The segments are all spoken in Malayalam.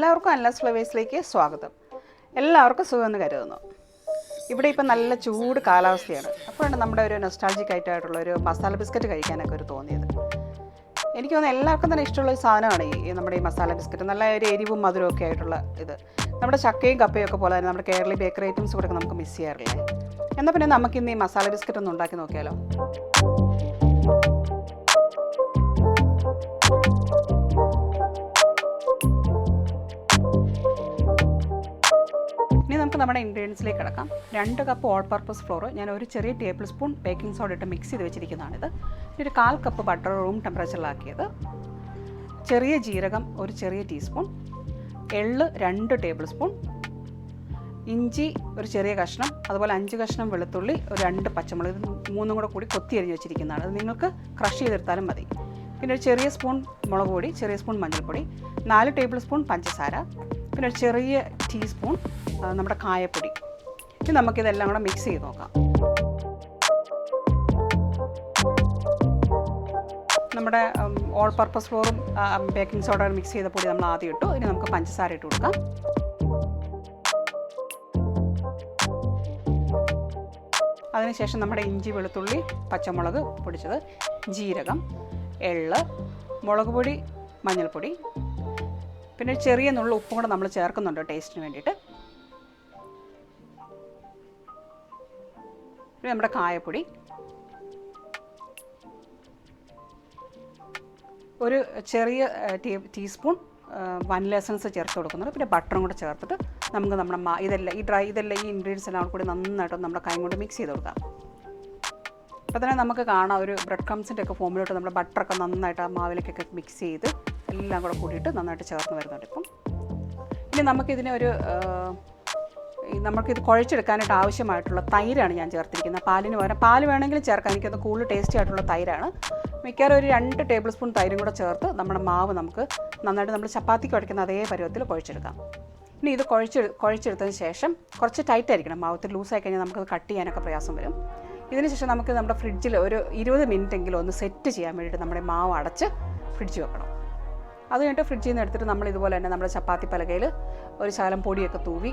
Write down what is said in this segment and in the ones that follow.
എല്ലാവർക്കും അൻലാസ് ഫ്ലേവേഴ്സിലേക്ക് സ്വാഗതം. എല്ലാവർക്കും സുഖമെന്ന് കരുതുന്നു. ഇവിടെ ഇപ്പം നല്ല ചൂട് കാലാവസ്ഥയാണ്. അപ്പോഴാണ് നമ്മുടെ ഒരു നൊസ്റ്റാൾജിക് ആയിട്ടുള്ള ഒരു മസാല ബിസ്ക്കറ്റ് കഴിക്കാനൊക്കെ ഒരു തോന്നിയത്. എനിക്ക് തോന്നുന്നു എല്ലാവർക്കും തന്നെ ഇഷ്ടമുള്ള ഒരു സാധനമാണ് ഈ നമ്മുടെ ഈ മസാല ബിസ്ക്കറ്റ്. നല്ല ഒരു എരിവും മധുരവും ഒക്കെ ആയിട്ടുള്ള ഇത്. നമ്മുടെ ചക്കയും കപ്പയും ഒക്കെ പോലെ തന്നെ നമ്മുടെ കേരളീയ ബേക്കറി ഐറ്റംസ് കൂടെ നമുക്ക് മിസ് ചെയ്യാറില്ലേ? എന്നാൽ പിന്നെ നമുക്കിന്ന് ഈ മസാല ബിസ്ക്കറ്റ് ഒന്ന് ഉണ്ടാക്കി നോക്കിയാലോ? ഇനി നമുക്ക് നമ്മുടെ ഇൻഗ്രീഡിയൻസിലേക്ക് കിടക്കാം. 2 കപ്പ് ഓൾ പർപ്പസ് ഫ്ലോർ, ഞാൻ ഒരു ചെറിയ ടേബിൾ സ്പൂൺ ബേക്കിംഗ് സോഡ ഇട്ട് മിക്സ് ചെയ്ത് വെച്ചിരിക്കുന്നതാണിത്. ഒരു 1/4 കപ്പ് ബട്ടർ റൂം ടെമ്പറേച്ചറിലാക്കിയത്, ചെറിയ ജീരകം ഒരു ചെറിയ ടീസ്പൂൺ, എള്ള് 2 ടേബിൾ സ്പൂൺ, ഇഞ്ചി ഒരു ചെറിയ കഷ്ണം, അതുപോലെ 5 കഷ്ണം വെളുത്തുള്ളി, ഒരു 2 പച്ചമുളക്, 3 കൂടി കൊത്തി അരിഞ്ഞ് വെച്ചിരിക്കുന്നതാണ്. അത് നിങ്ങൾക്ക് ക്രഷ് ചെയ്തെടുത്താലും മതി. പിന്നെ ഒരു ചെറിയ സ്പൂൺ മുളക് പൊടി, ചെറിയ സ്പൂൺ മഞ്ഞൾപ്പൊടി, 4 ടേബിൾ സ്പൂൺ പഞ്ചസാര, പിന്നെ ഒരു ചെറിയ ടീസ്പൂൺ നമ്മുടെ കായപ്പൊടി. ഇനി നമുക്കിതെല്ലാം കൂടെ മിക്സ് ചെയ്ത് നോക്കാം. നമ്മുടെ ഓൾ പർപ്പസ് ഫ്ലോറും ബേക്കിംഗ് സോഡ മിക്സ് ചെയ്ത പൊടി നമ്മൾ ആദ്യം ഇട്ടു. ഇനി നമുക്ക് പഞ്ചസാര ഇട്ട് കൊടുക്കാം. അതിനുശേഷം നമ്മുടെ ഇഞ്ചി, വെളുത്തുള്ളി, പച്ചമുളക് പൊടിച്ചത്, ജീരകം, എള്ള്, മുളക് പൊടി, മഞ്ഞൾപ്പൊടി, പിന്നെ ചെറിയ നുള്ള ഉപ്പും കൂടെ നമ്മൾ ചേർക്കുന്നുണ്ട് ടേസ്റ്റിന് വേണ്ടിയിട്ട്. പിന്നെ നമ്മുടെ കായപ്പൊടി, ഒരു ചെറിയ ടീസ്പൂൺ വനില എസൻസ് ചേർത്ത് കൊടുക്കുന്നുണ്ട്. പിന്നെ ബട്ടറും കൂടെ ചേർത്തിട്ട് നമുക്ക് നമ്മുടെ ഇതെല്ലാം ഈ ഇൻഗ്രീഡിയൻസ് എല്ലാം കൂടി നന്നായിട്ട് നമ്മുടെ കൈ കൊണ്ട് മിക്സ് ചെയ്ത് കൊടുക്കാം. അപ്പോൾ തന്നെ നമുക്ക് കാണാം ഒരു ബ്രെഡ് ക്രംസിൻ്റെ ഒക്കെ ഫോമിലോട്ട് നമ്മുടെ ബട്ടറൊക്കെ നന്നായിട്ട് ആ മാവിലേക്കൊക്കെ മിക്സ് ചെയ്ത് എല്ലാം കൂടെ കൂടിയിട്ട് നന്നായിട്ട് ചേർന്ന് വരുന്നുണ്ട്. ഇപ്പം ഇനി നമുക്കിതിനെ നമുക്കിത് കുഴച്ചെടുക്കാനായിട്ട് ആവശ്യമായിട്ടുള്ള തൈരാണ് ഞാൻ ചേർത്തിരിക്കുന്നത്. പാലിന് പകരം പാൽ വേണമെങ്കിലും ചേർക്കാം. എനിക്കത് കൂടുതൽ ടേസ്റ്റി ആയിട്ടുള്ള തൈരാണ്. മിക്കവാറും ഒരു 2 ടേബിൾ സ്പൂൺ തൈരും കൂടെ ചേർത്ത് നമ്മുടെ മാവ് നമുക്ക് നന്നായിട്ട് നമ്മൾ ചപ്പാത്തിക്ക് കുഴയ്ക്കുന്ന അതേ പരുവത്തിൽ കുഴച്ചെടുക്കാം. ഇനി ഇത് കുഴച്ചെടുത്തതിന് ശേഷം കുറച്ച് ടൈറ്റ് ആയിരിക്കണം. മാവത്തിൽ ലൂസായി കഴിഞ്ഞാൽ നമുക്കത് കട്ട് ചെയ്യാനൊക്കെ പ്രയാസം വരും. ഇതിനുശേഷം നമുക്ക് നമ്മുടെ ഫ്രിഡ്ജിൽ ഒരു 20 മിനിറ്റെങ്കിലും ഒന്ന് സെറ്റ് ചെയ്യാൻ വേണ്ടിയിട്ട് നമ്മുടെ മാവ് അടച്ച് ഫ്രിഡ്ജിൽ വെക്കണം. അത് കഴിഞ്ഞിട്ട് ഫ്രിഡ്ജിൽ നിന്ന് എടുത്തിട്ട് നമ്മൾ ഇതുപോലെ തന്നെ നമ്മുടെ ചപ്പാത്തി പലകയിൽ ഒരു ശകലം പൊടിയൊക്കെ തൂവി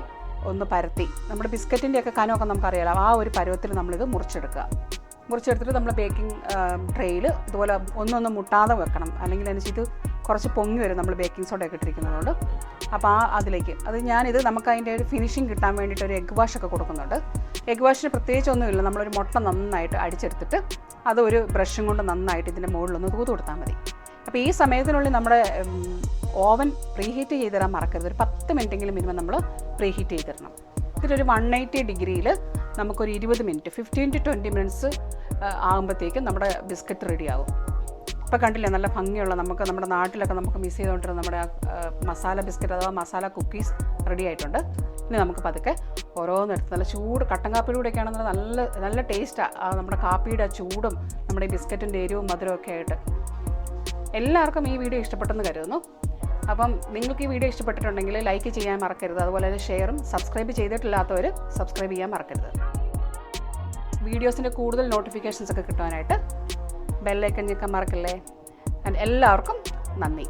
ഒന്ന് പരത്തി, നമ്മുടെ ബിസ്ക്കറ്റിൻ്റെയൊക്കെ കനമൊക്കെ നമുക്കറിയാലോ, ആ ഒരു പരുവത്തിൽ നമ്മളിത് മുറിച്ചെടുത്തിട്ട് നമ്മൾ ബേക്കിംഗ് ട്രേയിൽ ഇതുപോലെ ഒന്നൊന്നും മുട്ടാതെ വെക്കണം. അല്ലെങ്കിൽ ഇത് കുറച്ച് പൊങ്ങി വരും നമ്മൾ ബേക്കിംഗ് സോഡയൊക്കെ ഇട്ടിരിക്കുന്നതുകൊണ്ട്. അപ്പോൾ അതിലേക്ക് ഞാനിത് നമുക്ക് അതിൻ്റെ ഒരു ഫിനിഷിങ് കിട്ടാൻ വേണ്ടിയിട്ട് ഒരു എഗ് വാഷൊക്കെ കൊടുക്കുന്നുണ്ട്. എഗ് വാഷിന് പ്രത്യേകിച്ചൊന്നുമില്ല, നമ്മളൊരു മുട്ട നന്നായിട്ട് അടിച്ചെടുത്തിട്ട് അത് ഒരു ബ്രഷും കൊണ്ട് നന്നായിട്ട് ഇതിൻ്റെ മുകളിലൊന്ന് തൂത്ത് കൊടുത്താൽ മതി. അപ്പോൾ ഈ സമയത്തിനുള്ളിൽ നമ്മുടെ ഓവൻ പ്രീഹീറ്റ് ചെയ്തിടാൻ മറക്കരുത്. ഒരു 10 മിനിറ്റെങ്കിലും മിനിമം നമ്മൾ പ്രീഹീറ്റ് ചെയ്തിടണം. ഇതിലൊരു 180 ഡിഗ്രിയിൽ നമുക്കൊരു 20 മിനിറ്റ് 15 to 20 മിനിറ്റ്സ് ആകുമ്പോഴത്തേക്കും നമ്മുടെ ബിസ്ക്കറ്റ് റെഡിയാകും. ഇപ്പോൾ കണ്ടില്ലേ, നല്ല ഭംഗിയുള്ള നമ്മുടെ നാട്ടിലൊക്കെ നമുക്ക് മിസ് ചെയ്തുകൊണ്ടിരുന്ന നമ്മുടെ മസാല ബിസ്ക്കറ്റ് അഥവാ മസാല കുക്കീസ് റെഡി ആയിട്ടുണ്ട്. ഇനി നമുക്ക് പതുക്കെ ഓരോന്നെടുത്ത് നല്ല ചൂട് കട്ടൻ കാപ്പിയിലൂടെയൊക്കെ ആണെന്നുണ്ടെങ്കിൽ നല്ല നല്ല ടേസ്റ്റാണ്. നമ്മുടെ കാപ്പിയുടെ ചൂടും നമ്മുടെ ഈ ബിസ്ക്കറ്റിൻ്റെ എരിവും മധുരവും ഒക്കെ ആയിട്ട്. എല്ലാവർക്കും ഈ വീഡിയോ ഇഷ്ടപ്പെട്ടെന്ന് കരുതുന്നു. അപ്പം നിങ്ങൾക്ക് ഈ വീഡിയോ ഇഷ്ടപ്പെട്ടിട്ടുണ്ടെങ്കിൽ ലൈക്ക് ചെയ്യാൻ മറക്കരുത്. അതുപോലെ തന്നെ ഷെയറും, സബ്സ്ക്രൈബ് ചെയ്തിട്ടില്ലാത്തവർ സബ്സ്ക്രൈബ് ചെയ്യാൻ മറക്കരുത്. വീഡിയോസിൻ്റെ കൂടുതൽ നോട്ടിഫിക്കേഷൻസ് ഒക്കെ കിട്ടാനായിട്ട് ബെല്ലൈക്കൺ ഞെക്കാൻ മറക്കല്ലേ. എല്ലാവർക്കും നന്ദി.